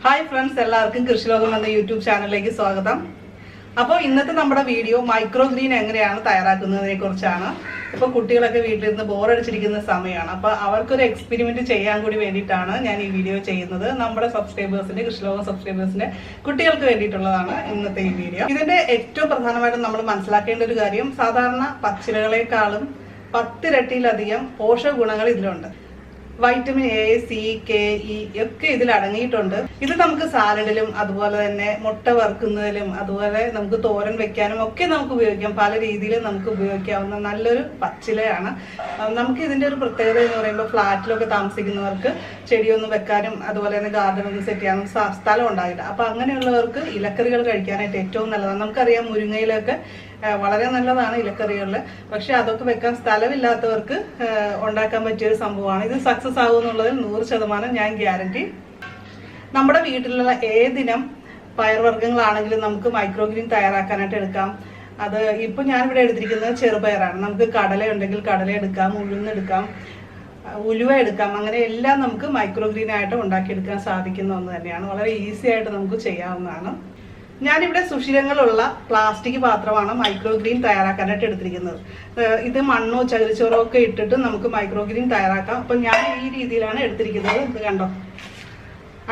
Hi friends, എല്ലാവർക്കും കൃഷി ലോകം എന്ന യൂട്യൂബ് ചാനലിലേക്ക് സ്വാഗതം. അപ്പോൾ ഇന്നത്തെ നമ്മുടെ വീഡിയോ മൈക്രോഗ്രീൻ എങ്ങനെയാണ് തയ്യാറാക്കുന്നതിനെ കുറിച്ചാണ്. ഇപ്പോൾ കുട്ടികളൊക്കെ വീട്ടിലിരുന്ന് ബോറടിച്ചിരിക്കുന്ന സമയമാണ്. അപ്പോൾ അവർക്കൊരു എക്സ്പെരിമെന്റ് ചെയ്യാൻ കൂടി വേണ്ടിയിട്ടാണ് ഞാൻ ഈ വീഡിയോ ചെയ്യുന്നത്. നമ്മുടെ സബ്സ്ക്രൈബേഴ്സിന്റെ കൃഷി ലോകം സബ്സ്ക്രൈബേഴ്സിന്റെ കുട്ടികൾക്ക് വേണ്ടിയിട്ടുള്ളതാണ് ഇന്നത്തെ ഈ വീഡിയോ. ഇതിന്റെ ഏറ്റവും പ്രധാനമായിട്ടും നമ്മൾ മനസ്സിലാക്കേണ്ട ഒരു കാര്യം, സാധാരണ പച്ചിലകളെക്കാളും 10 ഇരട്ടിയിലധികം പോഷക ഗുണങ്ങൾ ഇതിലുണ്ട്. Vitamin A, C, K, E ഒക്കെ ഇതിൽ അടങ്ങിയിട്ടുണ്ട്. ഇത് നമുക്ക് സാലഡിലും അതുപോലെ തന്നെ മുട്ട വറുക്കുന്നതിലും അതുപോലെ നമുക്ക് തോരൻ വെക്കാനും ഒക്കെ നമുക്ക് ഉപയോഗിക്കാം. പല രീതിയിലും നമുക്ക് ഉപയോഗിക്കാവുന്ന നല്ലൊരു പച്ചിലയാണ്. നമുക്ക് ഇതിന്റെ ഒരു പ്രത്യേകത എന്ന് പറയുമ്പോൾ ഫ്ലാറ്റിലൊക്കെ താമസിക്കുന്നവർക്ക് ചെടിയൊന്നും വെക്കാനും അതുപോലെ തന്നെ ഗാർഡൻ ഒന്നും സെറ്റ് ചെയ്യാനും സ്ഥലം ഉണ്ടാകില്ല. അപ്പൊ അങ്ങനെയുള്ളവർക്ക് ഇലക്കറികൾ കഴിക്കാനായിട്ട് ഏറ്റവും നല്ലതാണ്. നമുക്കറിയാം മുരിങ്ങയിലൊക്കെ വളരെ നല്ലതാണ് ഇലക്കറികളിൽ. പക്ഷെ അതൊക്കെ വെക്കാൻ സ്ഥലമില്ലാത്തവർക്ക് ഉണ്ടാക്കാൻ പറ്റിയൊരു സംഭവമാണ്. ഇത് സക്സസ് ആകുമെന്നുള്ളതിൽ 100% ഞാൻ ഗ്യാരണ്ടി. നമ്മുടെ വീട്ടിലുള്ള ഏതിനം പയർവർഗ്ഗങ്ങളാണെങ്കിലും നമുക്ക് മൈക്രോഗ്രീൻ തയ്യാറാക്കാനായിട്ട് എടുക്കാം. അത് ഇപ്പൊ ഞാനിവിടെ എടുത്തിരിക്കുന്നത് ചെറുപയറാണ്. നമുക്ക് കടല ഉണ്ടെങ്കിൽ കടല എടുക്കാം, ഉഴുന്നെടുക്കാം, ഉലുവ എടുക്കാം. അങ്ങനെ എല്ലാം നമുക്ക് മൈക്രോഗ്രീൻ ആയിട്ട് ഉണ്ടാക്കിയെടുക്കാൻ സാധിക്കുന്ന ഒന്ന് തന്നെയാണ്. വളരെ ഈസി ആയിട്ട് നമുക്ക് ചെയ്യാവുന്നതാണ്. ഞാനിവിടെ സുഷിരങ്ങളുള്ള പ്ലാസ്റ്റിക് പാത്രമാണ് മൈക്രോഗ്രീൻ തയ്യാറാക്കാനായിട്ട് എടുത്തിരിക്കുന്നത്. ഇത് മണ്ണോ ചകിരിച്ചോറോ ഒക്കെ ഇട്ടിട്ട് നമുക്ക് മൈക്രോഗ്രീൻ തയ്യാറാക്കാം. അപ്പം ഞാൻ ഈ രീതിയിലാണ് എടുത്തിരിക്കുന്നത്. ഇത് കണ്ടോ,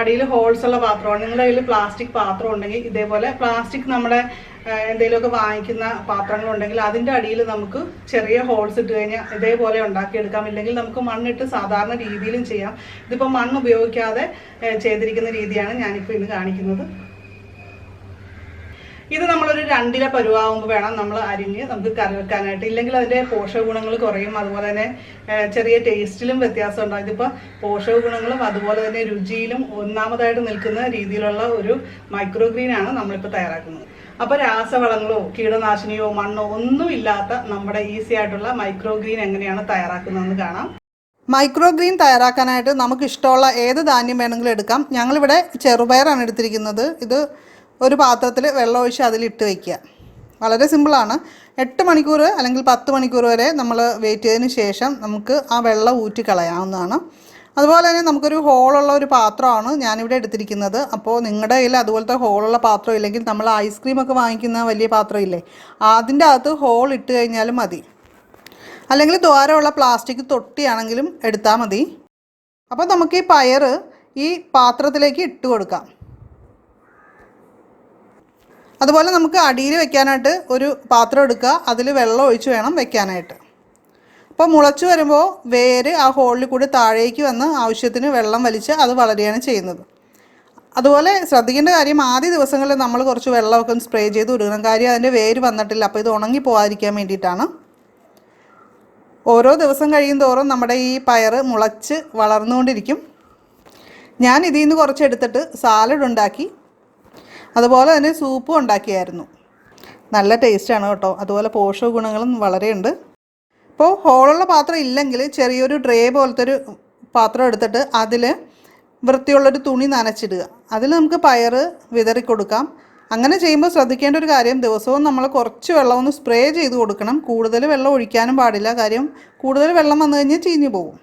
അടിയിൽ ഹോൾസ് ഉള്ള പാത്രമാണ്. നിങ്ങളുടെ കയ്യിൽ പ്ലാസ്റ്റിക് പാത്രം ഉണ്ടെങ്കിൽ ഇതേപോലെ പ്ലാസ്റ്റിക് നമ്മുടെ എന്തെങ്കിലുമൊക്കെ വാങ്ങിക്കുന്ന പാത്രങ്ങളുണ്ടെങ്കിൽ അതിൻ്റെ അടിയിൽ നമുക്ക് ചെറിയ ഹോൾസ് ഇട്ട് കഴിഞ്ഞാൽ ഇതേപോലെ ഉണ്ടാക്കിയെടുക്കാം. ഇല്ലെങ്കിൽ നമുക്ക് മണ്ണിട്ട് സാധാരണ രീതിയിലും ചെയ്യാം. ഇതിപ്പോൾ മണ്ണ് ഉപയോഗിക്കാതെ ചെയ്തിരിക്കുന്ന രീതിയാണ് ഞാനിപ്പോൾ ഇന്ന് കാണിക്കുന്നത്. ഇത് നമ്മളൊരു 2 ഇല പരുവാകുമ്പോൾ വേണം നമ്മൾ അരിഞ്ഞ് നമുക്ക് കറി വെക്കാനായിട്ട്. ഇല്ലെങ്കിൽ അതിൻ്റെ പോഷക ഗുണങ്ങൾ കുറയും. അതുപോലെ തന്നെ ചെറിയ ടേസ്റ്റിലും വ്യത്യാസം ഉണ്ടാകും. ഇതിപ്പോൾ പോഷക ഗുണങ്ങളും അതുപോലെ തന്നെ രുചിയിലും ഒന്നാമതായിട്ട് നിൽക്കുന്ന രീതിയിലുള്ള ഒരു മൈക്രോഗ്രീനാണ് നമ്മളിപ്പോൾ തയ്യാറാക്കുന്നത്. അപ്പോൾ രാസവളങ്ങളോ കീടനാശിനിയോ മണ്ണോ ഒന്നുമില്ലാത്ത നമ്മുടെ ഈസി ആയിട്ടുള്ള മൈക്രോഗ്രീൻ എങ്ങനെയാണ് തയ്യാറാക്കുന്നതെന്ന് കാണാം. മൈക്രോഗ്രീൻ തയ്യാറാക്കാനായിട്ട് നമുക്ക് ഇഷ്ടമുള്ള ഏത് ധാന്യം വേണമെങ്കിലും എടുക്കാം. ഞങ്ങളിവിടെ ചെറുപയറാണ് എടുത്തിരിക്കുന്നത്. ഇത് ഒരു പാത്രത്തിൽ വെള്ളം ഒഴിച്ച് അതിലിട്ട് വയ്ക്കുക. വളരെ സിമ്പിളാണ്. 8 മണിക്കൂർ അല്ലെങ്കിൽ 10 മണിക്കൂർ വരെ നമ്മൾ വെയിറ്റ് ചെയ്തതിന് ശേഷം നമുക്ക് ആ വെള്ളം ഊറ്റി കളയാവുന്നതാണ്. അതുപോലെ തന്നെ നമുക്കൊരു ഹോളുള്ള ഒരു പാത്രമാണ് ഞാനിവിടെ എടുത്തിരിക്കുന്നത്. അപ്പോൾ നിങ്ങളുടെ കയ്യിൽ അതുപോലത്തെ ഹോളുള്ള പാത്രം ഇല്ലെങ്കിൽ നമ്മൾ ഐസ്ക്രീമൊക്കെ വാങ്ങിക്കുന്ന വലിയ പാത്രം ഇല്ലേ, അതിൻ്റെ അകത്ത് ഹോൾ ഇട്ട് കഴിഞ്ഞാലും മതി. അല്ലെങ്കിൽ ദ്വാരമുള്ള പ്ലാസ്റ്റിക് തൊട്ടിയാണെങ്കിലും എടുത്താൽ മതി. അപ്പോൾ നമുക്ക് ഈ പയർ ഈ പാത്രത്തിലേക്ക് ഇട്ട് കൊടുക്കാം. അതുപോലെ നമുക്ക് അടിയിൽ വെക്കാനായിട്ട് ഒരു പാത്രം എടുക്കുക. അതിൽ വെള്ളം ഒഴിച്ച് വേണം വെക്കാനായിട്ട്. അപ്പോൾ മുളച്ച് വരുമ്പോൾ വേര് ആ ഹോളിൽ കൂടി താഴേക്ക് വന്ന് ആവശ്യത്തിന് വെള്ളം വലിച്ച് അത് വളരുകയാണ് ചെയ്യുന്നത്. അതുപോലെ ശ്രദ്ധിക്കേണ്ട കാര്യം, ആദ്യ ദിവസങ്ങളിൽ നമ്മൾ കുറച്ച് വെള്ളമൊക്കെ സ്പ്രേ ചെയ്ത് കൊടുക്കണം. കാര്യം അതിൻ്റെ വേര് വന്നിട്ടില്ല. അപ്പോൾ ഇത് ഉണങ്ങി പോകാതിരിക്കാൻ വേണ്ടിയിട്ടാണ്. ഓരോ ദിവസം കഴിയും തോറും നമ്മുടെ ഈ പയർ മുളച്ച് വളർന്നുകൊണ്ടിരിക്കും. ഞാൻ ഇതിൽ നിന്ന് കുറച്ചെടുത്തിട്ട് സാലഡ് ഉണ്ടാക്കി, അതുപോലെ തന്നെ സൂപ്പും ഉണ്ടാക്കിയായിരുന്നു. നല്ല ടേസ്റ്റാണ് കേട്ടോ. അതുപോലെ പോഷക ഗുണങ്ങളും വളരെയുണ്ട്. ഇപ്പോൾ ഹോളുള്ള പാത്രം ഇല്ലെങ്കിൽ ചെറിയൊരു ട്രേ പോലത്തെ ഒരു പാത്രം എടുത്തിട്ട് അതിൽ വൃത്തിയുള്ളൊരു തുണി നനച്ചിടുക. അതിൽ നമുക്ക് പയർ വിതറി കൊടുക്കാം. അങ്ങനെ ചെയ്യുമ്പോൾ ശ്രദ്ധിക്കേണ്ട ഒരു കാര്യം, ദിവസവും നമ്മൾ കുറച്ച് വെള്ളം ഒന്ന് സ്പ്രേ ചെയ്ത് കൊടുക്കണം. കൂടുതൽ വെള്ളം ഒഴിക്കാനും പാടില്ല. കാര്യം കൂടുതൽ വെള്ളം വന്നു കഴിഞ്ഞാൽ ചീഞ്ഞു പോകും.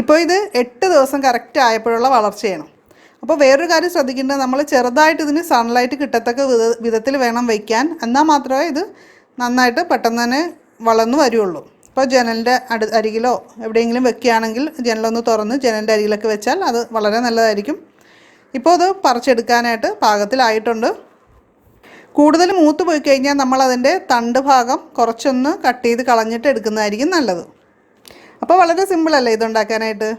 ഇപ്പോൾ ഇത് 8 ദിവസം കറക്റ്റ് ആയപ്പോഴുള്ള വളർച്ചയാണ്. അപ്പോൾ വേറൊരു കാര്യം ശ്രദ്ധിക്കേണ്ടത്, നമ്മൾ ചെറുതായിട്ട് ഇതിന് സൺലൈറ്റ് കിട്ടത്തക്ക വിധത്തിൽ വേണം വയ്ക്കാൻ. എന്നാൽ മാത്രമേ ഇത് നന്നായിട്ട് പെട്ടെന്ന് തന്നെ വളർന്നു വരുള്ളൂ. ഇപ്പോൾ ജനലിൻ്റെ അരികിലോ എവിടെയെങ്കിലും വെക്കുകയാണെങ്കിൽ ജനലൊന്ന് തുറന്ന് ജനലിൻ്റെ അരികിലൊക്കെ വെച്ചാൽ അത് വളരെ നല്ലതായിരിക്കും. ഇപ്പോൾ അത് പറിച്ചെടുക്കാനായിട്ട് പാകത്തിലായിട്ടുണ്ട്. കൂടുതൽ മൂത്ത് പോയി കഴിഞ്ഞാൽ നമ്മൾ അതിൻ്റെ തണ്ട് ഭാഗം കുറച്ചൊന്ന് കട്ട് ചെയ്ത് കളഞ്ഞിട്ട് എടുക്കുന്നതായിരിക്കും നല്ലത്. അപ്പോൾ വളരെ സിമ്പിളല്ലേ ഇതുണ്ടാക്കാനായിട്ട്.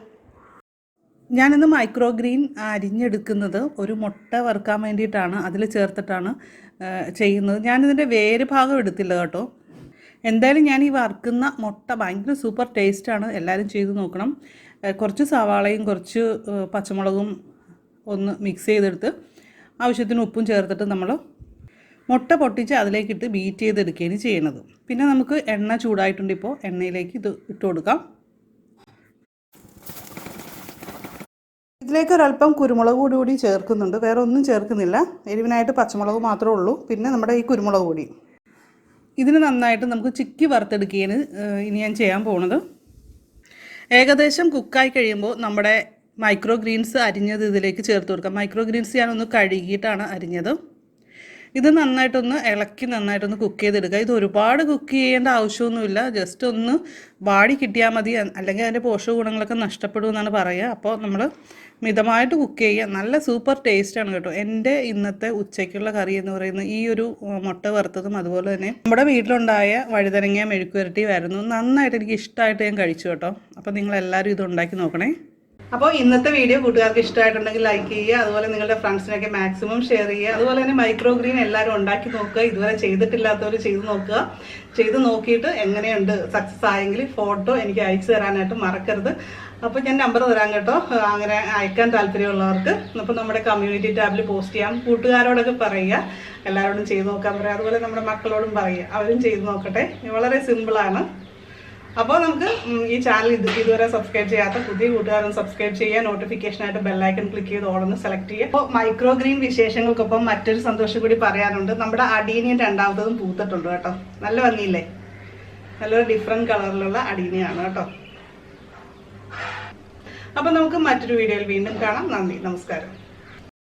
ഞാനിന്ന് മൈക്രോഗ്രീൻ അരിഞ്ഞെടുക്കുന്നത് ഒരു മുട്ട വറുക്കാൻ വേണ്ടിയിട്ടാണ്. അതിൽ ചേർത്തിട്ടാണ് ചെയ്യുന്നത്. ഞാനിതിൻ്റെ വേര് ഭാഗം എടുത്തില്ല കേട്ടോ. എന്തായാലും ഞാൻ ഈ വറുക്കുന്ന മുട്ട ഭയങ്കര സൂപ്പർ ടേസ്റ്റാണ്. എല്ലാവരും ചെയ്ത് നോക്കണം. കുറച്ച് സവാളയും കുറച്ച് പച്ചമുളകും ഒന്ന് മിക്സ് ചെയ്തെടുത്ത് ആവശ്യത്തിന് ഉപ്പും ചേർത്തിട്ട് നമ്മൾ മുട്ട പൊട്ടിച്ച് അതിലേക്കിട്ട് ബീറ്റ് ചെയ്തെടുക്കുകയാണ് ചെയ്യണത്. പിന്നെ നമുക്ക് എണ്ണ ചൂടായിട്ടുണ്ട്. ഇപ്പോൾ എണ്ണയിലേക്ക് ഇത് ഇട്ട് കൊടുക്കാം. ഇതിലേക്ക് ഒരല്പം കുരുമുളക് കൂടി ചേർക്കുന്നുണ്ട്. വേറെ ഒന്നും ചേർക്കുന്നില്ല. എരിവിനായിട്ട് പച്ചമുളക് മാത്രമേ ഉള്ളൂ. പിന്നെ നമ്മുടെ ഈ കുരുമുളക് പൊടി ഇതിന് നന്നായിട്ട് നമുക്ക് ചിക്കി വറുത്തെടുക്കുകയാണ് ഇനി ഞാൻ ചെയ്യാൻ പോകുന്നത്. ഏകദേശം കുക്കായി കഴിയുമ്പോൾ നമ്മുടെ മൈക്രോഗ്രീൻസ് അരിഞ്ഞത് ഇതിലേക്ക് ചേർത്ത് കൊടുക്കാം. മൈക്രോഗ്രീൻസ് ഞാനൊന്ന് കഴുകിയിട്ടാണ് അരിഞ്ഞത്. ഇത് നന്നായിട്ടൊന്ന് ഇളക്കി നന്നായിട്ടൊന്ന് കുക്ക് ചെയ്തെടുക്കുക. ഇത് ഒരുപാട് കുക്ക് ചെയ്യേണ്ട ആവശ്യമൊന്നുമില്ല, ജസ്റ്റ് ഒന്ന് വാടി കിട്ടിയാൽ മതി, അല്ലെങ്കിൽ അതിൻ്റെ പോഷക ഗുണങ്ങളൊക്കെ നഷ്ടപ്പെടുമെന്നാണ് പറയുക. അപ്പോൾ നമ്മൾ മിതമായിട്ട് കുക്ക് ചെയ്യുക. നല്ല സൂപ്പർ ടേസ്റ്റാണ് കേട്ടോ. എൻ്റെ ഇന്നത്തെ ഉച്ചയ്ക്കുള്ള കറി എന്ന് പറയുന്നത് ഈ ഒരു മുട്ട വറുത്തതും അതുപോലെ തന്നെ നമ്മുടെ വീട്ടിലുണ്ടായ വഴുതനങ്ങ മെഴുക്കുവരട്ടിയുമായിരുന്നു. നന്നായിട്ട് എനിക്ക് ഇഷ്ടമായിട്ട് ഞാൻ കഴിച്ചു കേട്ടോ. അപ്പോൾ നിങ്ങളെല്ലാവരും ഇത് ഉണ്ടാക്കി നോക്കണേ. അപ്പോൾ ഇന്നത്തെ വീഡിയോ കൂട്ടുകാർക്ക് ഇഷ്ടമായിട്ടുണ്ടെങ്കിൽ ലൈക്ക് ചെയ്യുക, അതുപോലെ നിങ്ങളുടെ ഫ്രണ്ട്സിനൊക്കെ മാക്സിമം ഷെയർ ചെയ്യുക. അതുപോലെ തന്നെ മൈക്രോഗ്രീൻ എല്ലാവരും ഉണ്ടാക്കി നോക്കുക. ഇതുവരെ ചെയ്തിട്ടില്ലാത്തവർ ചെയ്ത് നോക്കുക. ചെയ്ത് നോക്കിയിട്ട് എങ്ങനെയുണ്ട്, സക്സസ് ആയെങ്കിൽ ഫോട്ടോ എനിക്ക് അയച്ചു തരാനായിട്ട് മറക്കരുത്. അപ്പോൾ ഞാൻ നമ്പർ തരാം കേട്ടോ, അങ്ങനെ അയക്കാൻ താല്പര്യമുള്ളവർക്ക്. അപ്പോൾ നമ്മുടെ കമ്മ്യൂണിറ്റി ടാബിൽ പോസ്റ്റ് ചെയ്യാം. കൂട്ടുകാരോടൊക്കെ പറയുക, എല്ലാവരോടും ചെയ്ത് നോക്കാൻ പറയുക. അതുപോലെ നമ്മുടെ മക്കളോടും പറയുക, അവരും ചെയ്ത് നോക്കട്ടെ. വളരെ സിമ്പിളാണ്. അപ്പോൾ നമുക്ക് ഈ ചാനൽ ഇതുവരെ സബ്സ്ക്രൈബ് ചെയ്യാത്ത പുതിയ കൂട്ടുകാരും സബ്സ്ക്രൈബ് ചെയ്യുക. നോട്ടിഫിക്കേഷനായിട്ട് ബെല്ലൈക്കൺ ക്ലിക്ക് ചെയ്ത് ഓളൊന്ന് സെലക്ട് ചെയ്യുക. അപ്പോൾ മൈക്രോഗ്രീൻ വിശേഷങ്ങൾക്കൊപ്പം മറ്റൊരു സന്തോഷം കൂടി പറയാനുണ്ട്. നമ്മുടെ അടീനിയും രണ്ടാമത്തതും പൂത്തിട്ടുണ്ട് കേട്ടോ. നല്ല ഭംഗിയില്ലേ? നല്ലൊരു ഡിഫറെൻറ്റ് കളറിലുള്ള അടീനിയാണ് കേട്ടോ. അപ്പോൾ നമുക്ക് മറ്റൊരു വീഡിയോയിൽ വീണ്ടും കാണാം. നന്ദി, നമസ്കാരം.